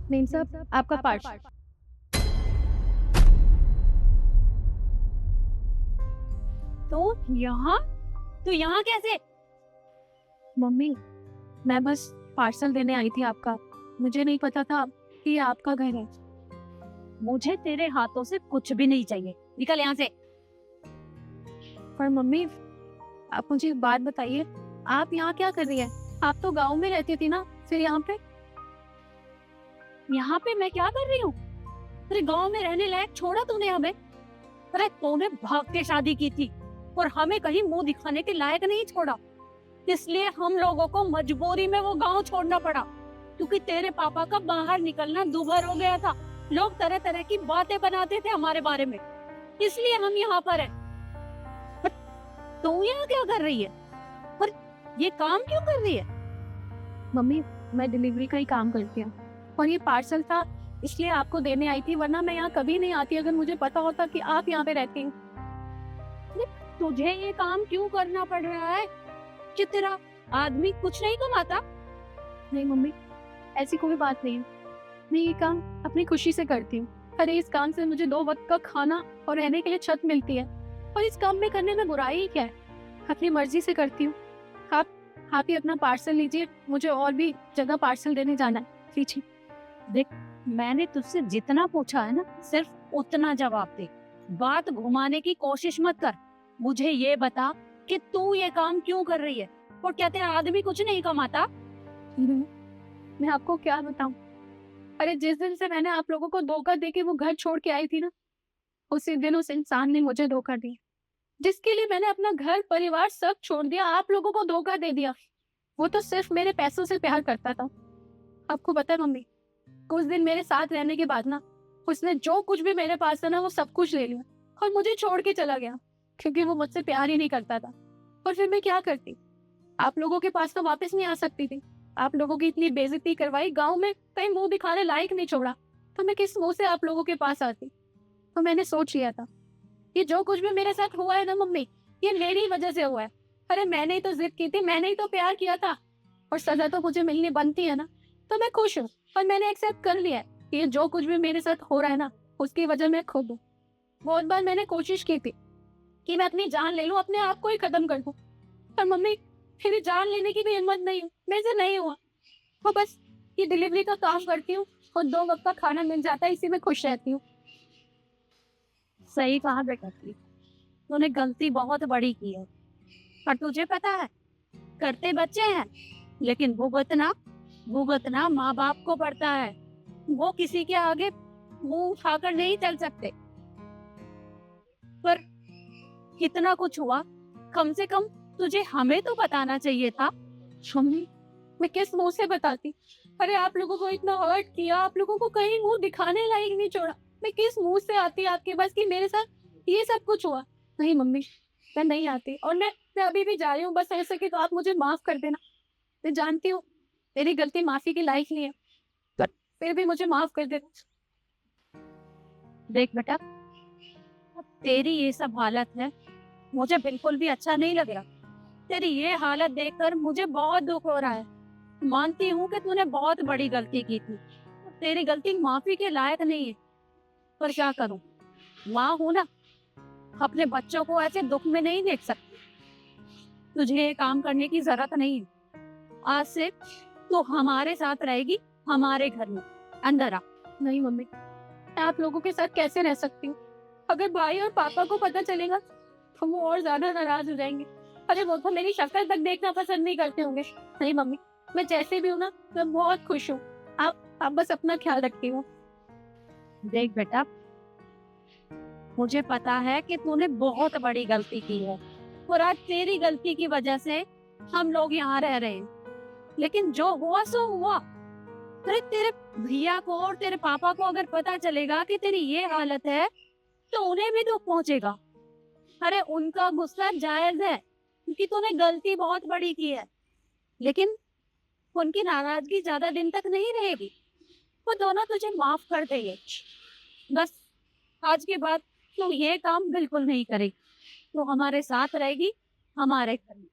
नहीं साहब, आपका पार्सल। तो यहाँ तो यहाँ कैसे? मम्मी, मैं बस पार्सल देने आई थी आपका। मुझे नहीं पता था कि ये आपका घर है। मुझे तेरे हाथों से कुछ भी नहीं चाहिए, निकल यहाँ से। पर मम्मी, आप मुझे एक बात बताइए, आप यहाँ क्या कर रही है? आप तो गांव में रहती थी ना, फिर यहाँ पे? यहाँ पे मैं क्या कर रही हूँ? तेरे गांव में रहने लायक छोड़ा तूने हमें। अरे तूने भाग के शादी की थी और हमें कहीं मुंह दिखाने के लायक नहीं छोड़ा, इसलिए हम लोगों को मजबूरी में वो गांव छोड़ना पड़ा, क्योंकि तेरे पापा का बाहर निकलना दूभर हो गया था। लोग तरह तरह की बातें बनाते थे हमारे बारे में, इसलिए हम यहाँ पर हैं। पर तू यहाँ क्या कर रही है? पर ये काम क्यों कर रही है? मम्मी, मैं डिलीवरी का ही काम करती हूँ और ये पार्सल था इसलिए आपको देने आई थी, वरना मैं यहाँ कभी नहीं आती अगर मुझे पता होता कि आप यहाँ पे रहती हैं। तुझे ये काम क्यों करना पड़ रहा है? कि तेरा आदमी कुछ नहीं कमाता? नहीं मम्मी, ऐसी कोई बात नहीं है। मैं ये काम अपनी खुशी से करती हूँ। अरे इस काम से मुझे 2 वक्त का खाना और रहने के लिए छत मिलती है, और इस काम में करने में बुराई ही क्या है? अपनी मर्जी से करती हूँ। आप ही अपना पार्सल लीजिए, मुझे और भी जगह पार्सल देने जाना है। लीजिए। देख, मैंने तुझसे जितना पूछा है ना, सिर्फ उतना जवाब दे। बात घुमाने की कोशिश मत कर। मुझे ये बता कि तू ये काम क्यों कर रही है, और क्या तेरा आदमी कुछ नहीं कमाता? मैं आपको क्या बताऊं? अरे जिस दिन से मैंने आप लोगों को धोखा देके वो घर छोड़ के आई थी ना, उसी दिन उस इंसान ने मुझे धोखा दिया, जिसके लिए मैंने अपना घर परिवार सब छोड़ दिया, आप लोगों को धोखा दे दिया। वो तो सिर्फ मेरे पैसों से प्यार करता था। आपको पता है मम्मी, कुछ दिन मेरे साथ रहने के बाद ना, उसने जो कुछ भी मेरे पास था ना, वो सब कुछ ले लिया और मुझे छोड़ के चला गया, क्योंकि वो मुझसे प्यार ही नहीं करता था। और फिर मैं क्या करती? आप लोगों के पास तो वापस नहीं आ सकती थी। आप लोगों की इतनी बेइज्जती करवाई, गांव में कहीं मुंह दिखाने लायक नहीं छोड़ा, तो मैं किस मुंह से आप लोगों के पास आती? तो मैंने सोच लिया था, ये जो कुछ भी मेरे साथ हुआ है ना मम्मी, ये मेरी वजह से हुआ है। अरे मैंने ही तो जिद की थी, मैंने ही तो प्यार किया था, और सजा तो मुझे मिलनी बनती है ना। तो मैं खुश हूँ, और मैंने एक्सेप्ट कर लिया है कि ये जो कुछ भी मेरे साथ हो रहा है ना, उसकी वजह मैं खुद हूँ। बहुत बार मैंने कोशिश की थी कि मैं अपनी जान ले लूं, अपने आप को ही खत्म कर दूं, पर मम्मी, मेरी जान लेने की भी हिम्मत नहीं है, मेरे से नहीं हुआ। वो बस ये डिलीवरी का काम करती हूँ और 2 वक्त का खाना मिल जाता है, इसी में खुश रहती हूँ। सही कहा बेटा, तूने गलती बहुत बड़ी की है। पर तुझे पता है, करते बच्चे हैं, लेकिन भुगतना भुगतना माँ बाप को पड़ता है। वो किसी के आगे मुंह उठाकर नहीं चल सकते। पर कितना कुछ हुआ, कम से कम तुझे हमें तो बताना चाहिए था। मम्मी, मैं किस मुंह से बताती? अरे आप लोगों को इतना हर्ट किया, आप लोगों को कहीं मुंह दिखाने लायक नहीं छोड़ा, मैं किस मुंह से आती आपके पास कि मेरे साथ ये सब कुछ हुआ? नहीं मम्मी, मैं नहीं आती, और मैं अभी भी जा रही हूँ। बस ऐसे कि तो आप मुझे माफ कर देना। मैं जानती हूँ मेरी गलती माफी की लायक नहीं है, पर फिर भी मुझे माफ कर देना। देख बेटा, तेरी ये सब हालत है, मुझे बिल्कुल भी अच्छा नहीं लग रहा। तेरी ये हालत देखकर मुझे बहुत दुख हो रहा है। मानती हूँ कि तूने बहुत बड़ी गलती की थी, तेरी गलती माफी के लायक नहीं है, पर क्या करूं, माँ हूं ना, अपने बच्चों को ऐसे दुख में नहीं देख सकती। तुझे ये काम करने की जरूरत नहीं है। आज से तू हमारे साथ रहेगी, हमारे घर में। अंदर आ। नहीं मम्मी, मैं आप लोगों के साथ कैसे रह सकती हूँ? अगर भाई और पापा को पता चलेगा तो वो और ज्यादा नाराज हो जाएंगे। अरे वो तो मेरी शक्ल तक देखना पसंद नहीं करते होंगे। नहीं मम्मी, मैं जैसे भी हूँ ना, मैं बहुत खुश हूँ। आप बस अपना ख्याल रखती हो। देख बेटा, मुझे पता है कि तूने बहुत बड़ी गलती की है, और आज तेरी गलती की वजह से हम लोग यहाँ रह रहे हैं। लेकिन जो हुआ सो हुआ। अरे तेरे भैया को और तेरे पापा को अगर पता चलेगा कि तेरी ये हालत है, तो उन्हें भी दुख पहुंचेगा। अरे उनका गुस्सा जायज है, क्योंकि तूने गलती बहुत बड़ी की है, लेकिन उनकी नाराजगी ज्यादा दिन तक नहीं रहेगी। वो दोनों तुझे माफ कर देंगे। बस आज के बाद तू ये काम बिल्कुल नहीं करेगी। तू हमारे साथ रहेगी, हमारे घर में।